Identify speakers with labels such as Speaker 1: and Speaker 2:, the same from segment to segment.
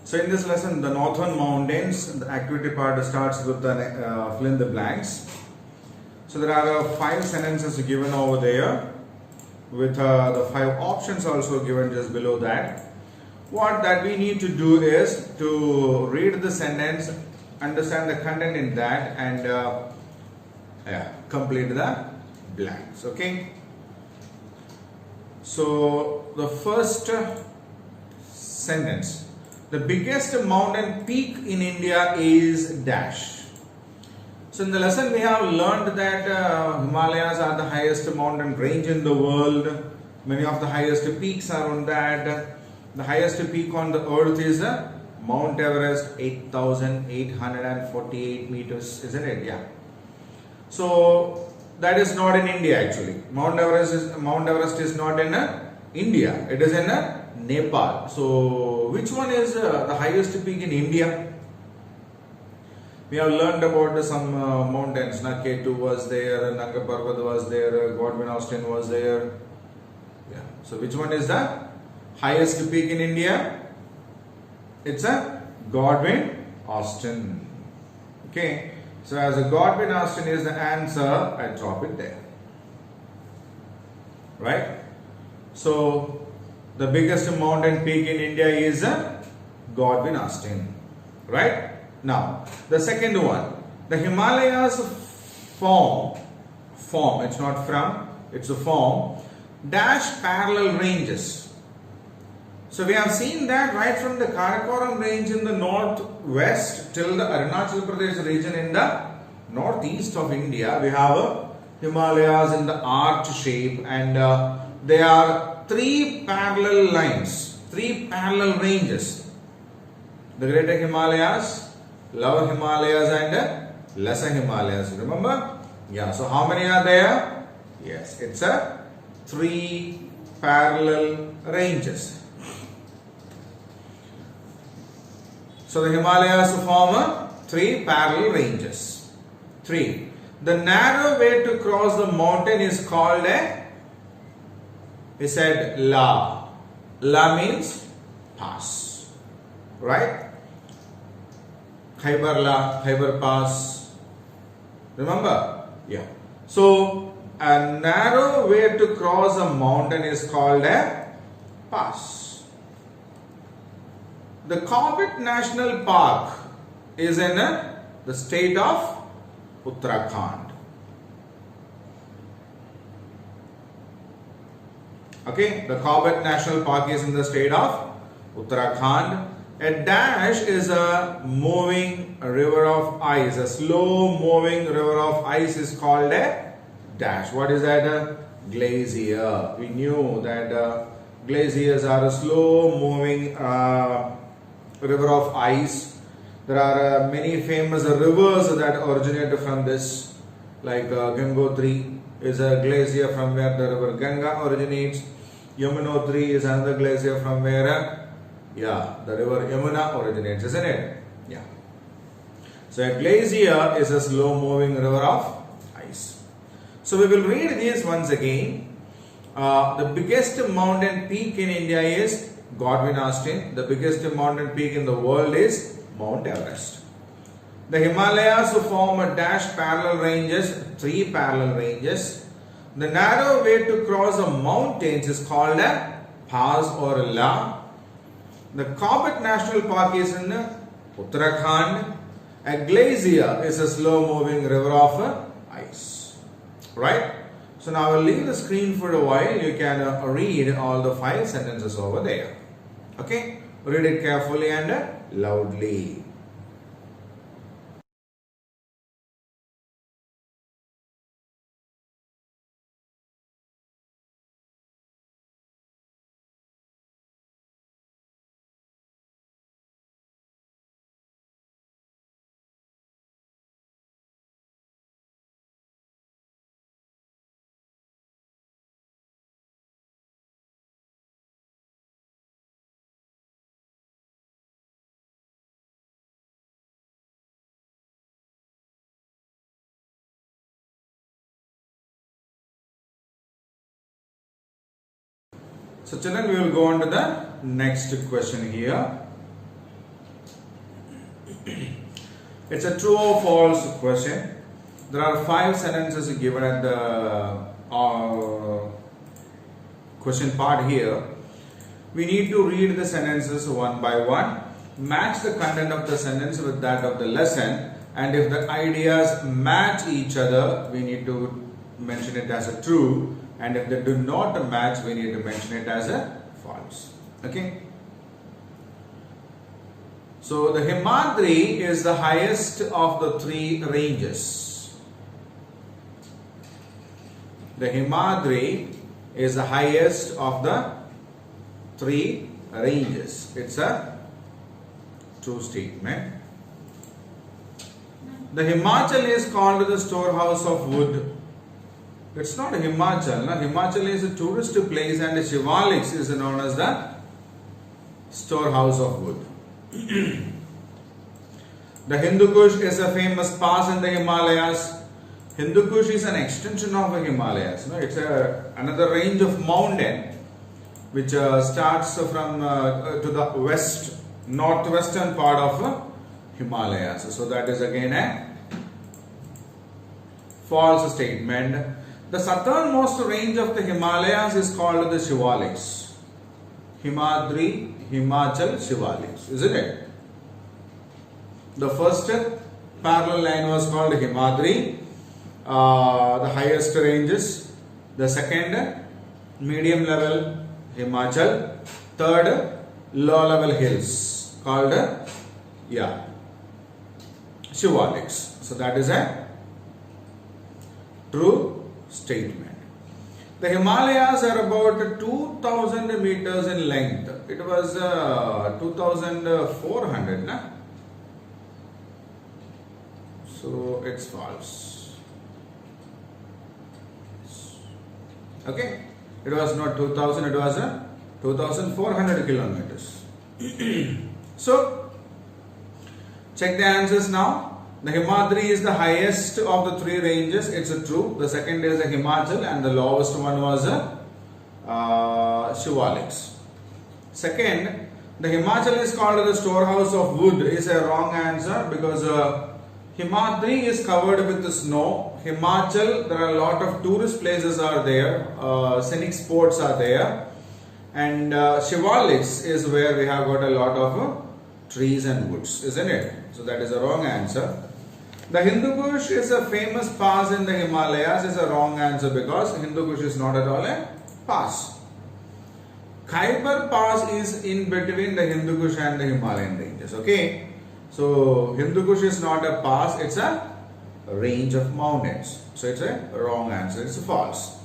Speaker 1: So in this lesson, the Northern Mountains, the activity part starts with the fill in the blanks. So there are 5 sentences given over there with the 5 options also given just below that. What that we need to do is to read the sentence, understand the content in that, and complete the blanks. Okay. So the first sentence. The biggest mountain peak in India is dash. So in the lesson we have learned that Himalayas are the highest mountain range in the world. Many of the highest peaks are on that. The highest peak on the earth is Mount Everest, 8,848 meters, isn't it? Yeah. So that is not in India actually. Mount Everest is not in India. It is in Nepal. So which one is the highest peak in India? We have learned about some mountains. Ketu was there, Nanga Parbat was there, Godwin Austen was there. Yeah. So which one is the highest peak in India? It's a Godwin Austen. Okay. So as a Godwin Austen is the answer, I drop it there. Right? So the biggest mountain peak in India is Godwin Austen. Right? Now, the second one. The Himalayas form, it's not from, it's a form, dash parallel ranges. So we have seen that right from the Karakoram range in the northwest till the Arunachal Pradesh region in the northeast of India, we have Himalayas in the arch shape, and they are 3 parallel lines, 3 parallel ranges. The Greater Himalayas, Lower Himalayas, and Lesser Himalayas. Remember? Yeah. So how many are there? Yes, it's a 3 parallel ranges. So the Himalayas form 3 parallel ranges. 3. The narrow way to cross the mountain is called he said La. La means pass. Right? Khyber La, Khyber Pass. Remember? Yeah. So a narrow way to cross a mountain is called a pass. The Corbett National Park is in the state of Uttarakhand. Okay, the Corbett National Park is in the state of Uttarakhand. A dash is a moving river of ice. A slow moving river of ice is called a dash. What is that? A glacier. We knew that glaciers are a slow moving river of ice. There are many famous rivers that originate from this, like Gangotri is a glacier from where the river Ganga originates. Yamunotri is another glacier from where the river Yamuna originates, isn't it? Yeah. So a glacier is a slow moving river of ice. So we will read these once again. The biggest mountain peak in India is Godwin Austen. The biggest mountain peak in the world is Mount Everest. The Himalayas form a dash parallel ranges, 3 parallel ranges. The narrow way to cross the mountains is called a pass or a La. The Corbett National Park is in Uttarakhand. A glacier is a slow moving river of ice. Right? So now I will leave the screen for a while. You can read all the 5 sentences over there. Okay? Read it carefully and loudly. So children, we will go on to the next question here. It's a true or false question. There are 5 sentences given at the question part here. We need to read the sentences one by one, match the content of the sentence with that of the lesson, and if the ideas match each other, we need to mention it as a true, and if they do not match, we need to mention it as a false. Okay. So the Himadri is the highest of the 3 ranges. The Himadri is the highest of the 3 ranges. It's a true statement. The Himachal is called the storehouse of wood. It's not Himachal. No? Himachal is a tourist place, and Shivaliks is known as the storehouse of wood. The Hindu Kush is a famous pass in the Himalayas. Hindu Kush is an extension of the Himalayas. No? It's another range of mountain which starts from to the west, northwestern part of Himalayas. So that is again a false statement. The southernmost range of the Himalayas is called the Shivaliks. Himadri, Himachal, Shivaliks, isn't it? The first parallel line was called Himadri, the highest ranges. The second, medium level, Himachal. Third, low level hills called Shivaliks. So that is a true statement. The Himalayas are about 2000 meters in length. It was 2400, na? So it's false. Okay, it was not 2000, it was 2400 kilometers. So check the answers now. The Himadri is the highest of the 3 ranges. It's a true. The second is the Himachal, and the lowest one was Shivaliks. Second, the Himachal is called the storehouse of wood is a wrong answer, because Himadri is covered with snow. Himachal, there are a lot of tourist places are there, scenic spots are there, and Shivaliks is where we have got a lot of trees and woods, isn't it? So that is a wrong answer. The Hindu Kush is a famous pass in the Himalayas is a wrong answer, because Hindu Kush is not at all a pass. Khyber Pass is in between the Hindu Kush and the Himalayan ranges. Okay, so Hindu Kush is not a pass, it's a range of mountains. So it's a wrong answer, it's false.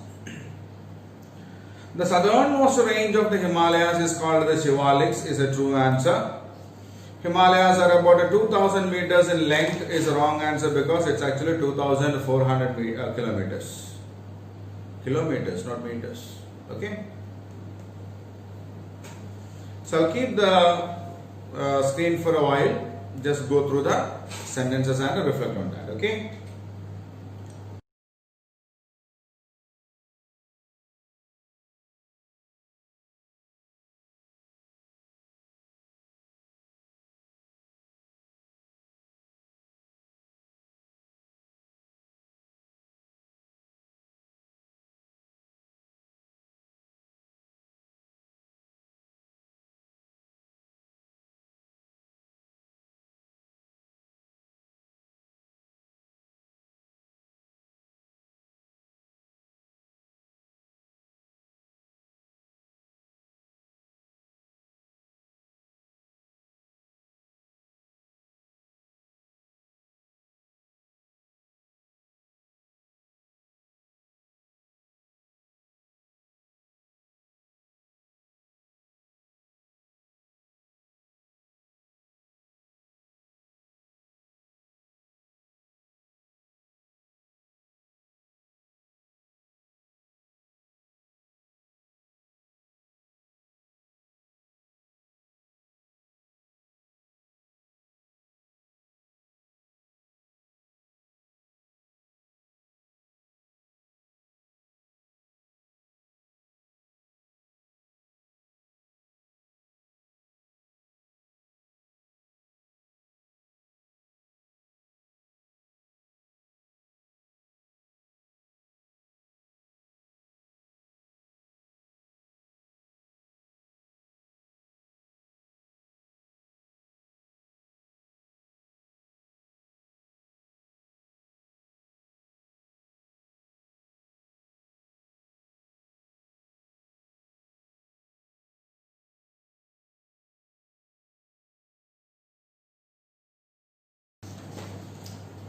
Speaker 1: The southernmost range of the Himalayas is called the Shivaliks is a true answer. Himalayas are about 2000 meters in length is a wrong answer, because it's actually 2400 kilometers. Kilometers, not meters. Okay. So I'll keep the screen for a while. Just go through the sentences and reflect on that. Okay.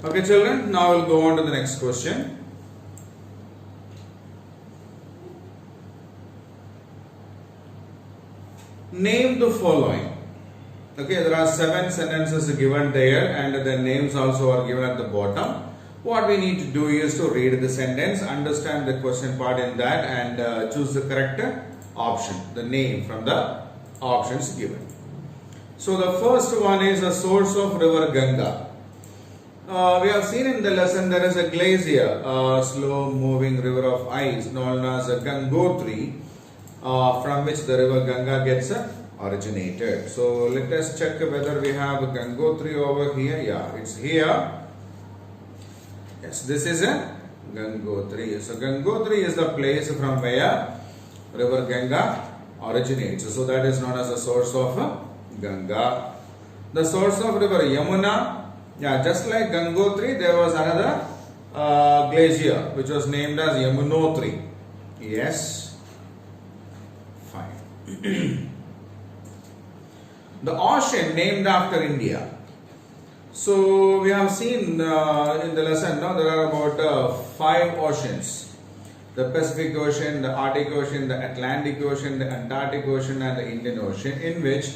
Speaker 1: Okay, children, now we'll go on to the next question. Name the following. Okay, there are 7 sentences given there and the names also are given at the bottom. What we need to do is to read the sentence, understand the question part in that and choose the correct option, the name from the options given. So the first one is the source of river Ganga. We have seen in the lesson there is a glacier, a slow moving river of ice known as a Gangotri, from which the river Ganga gets originated. So let us check whether we have a Gangotri over here. Yeah, it's here. Yes, this is a Gangotri. So Gangotri is the place from where river Ganga originates. So that is known as the source of Ganga. The source of river Yamuna. Yeah, just like Gangotri, there was another glacier which was named as Yamunotri. Yes. Fine. The ocean named after India. So we have seen in the lesson, no, there are about 5 oceans. The Pacific Ocean, the Arctic Ocean, the Atlantic Ocean, the Antarctic Ocean and the Indian Ocean, in which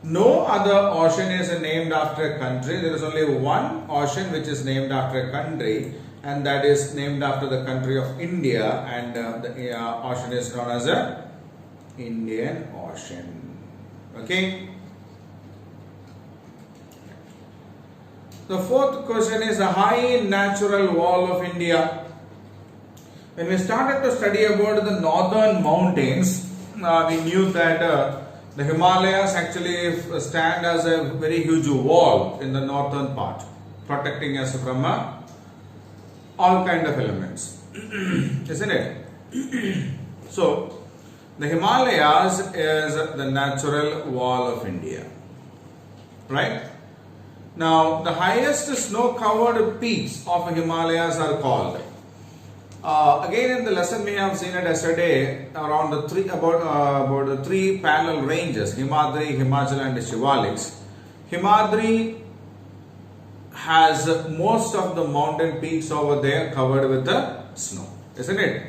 Speaker 1: no other ocean is named after a country. There is only one ocean which is named after a country, and that is named after the country of India, and the ocean is known as a Indian Ocean. Okay. The fourth question is the high natural wall of India. When we started to study about the northern mountains, we knew that the Himalayas actually stand as a very huge wall in the northern part, protecting us from all kind of elements, isn't it? So, the Himalayas is the natural wall of India, right? Now, the highest snow-covered peaks of Himalayas are called. Again, in the lesson we have seen it yesterday around the three parallel ranges: Himadri, Himachal, and Shivaliks. Himadri has most of the mountain peaks over there covered with the snow, isn't it?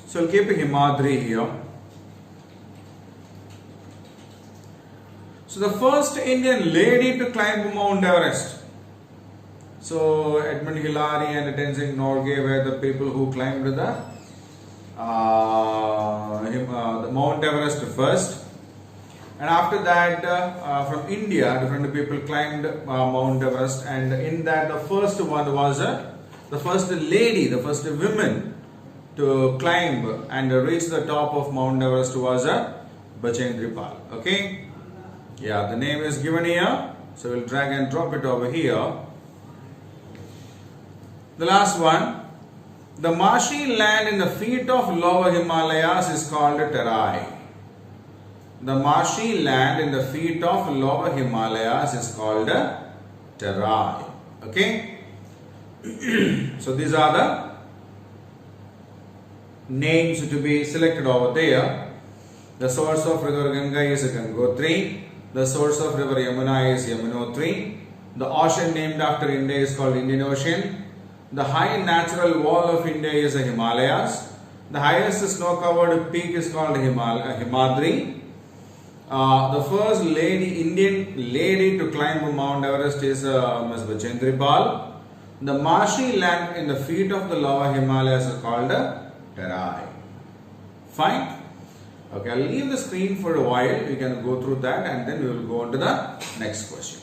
Speaker 1: So we'll keep Himadri here. So the first Indian lady to climb Mount Everest. So Edmund Hillary and Tenzing Norgay were the people who climbed the Mount Everest first, and after that from India different people climbed Mount Everest, and in that the first one was the first lady, the first woman to climb and reach the top of Mount Everest was Bachendri Pal. Okay, yeah, the name is given here, so we'll drag and drop it over here. The last one, the marshy land in the feet of lower Himalayas is called Terai. The marshy land in the feet of lower Himalayas is called Terai. Okay? So these are the names to be selected over there. The source of river Ganga is Gangotri. The source of river Yamuna is Yamunotri. The ocean named after India is called Indian Ocean. The high natural wall of India is the Himalayas. The highest snow-covered peak is called Himadri. The first Indian lady to climb Mount Everest is Ms. Bachendri Pal. The marshy land in the feet of the lower Himalayas is called Terai. Fine. Okay, I'll leave the screen for a while. We can go through that and then we will go on to the next question.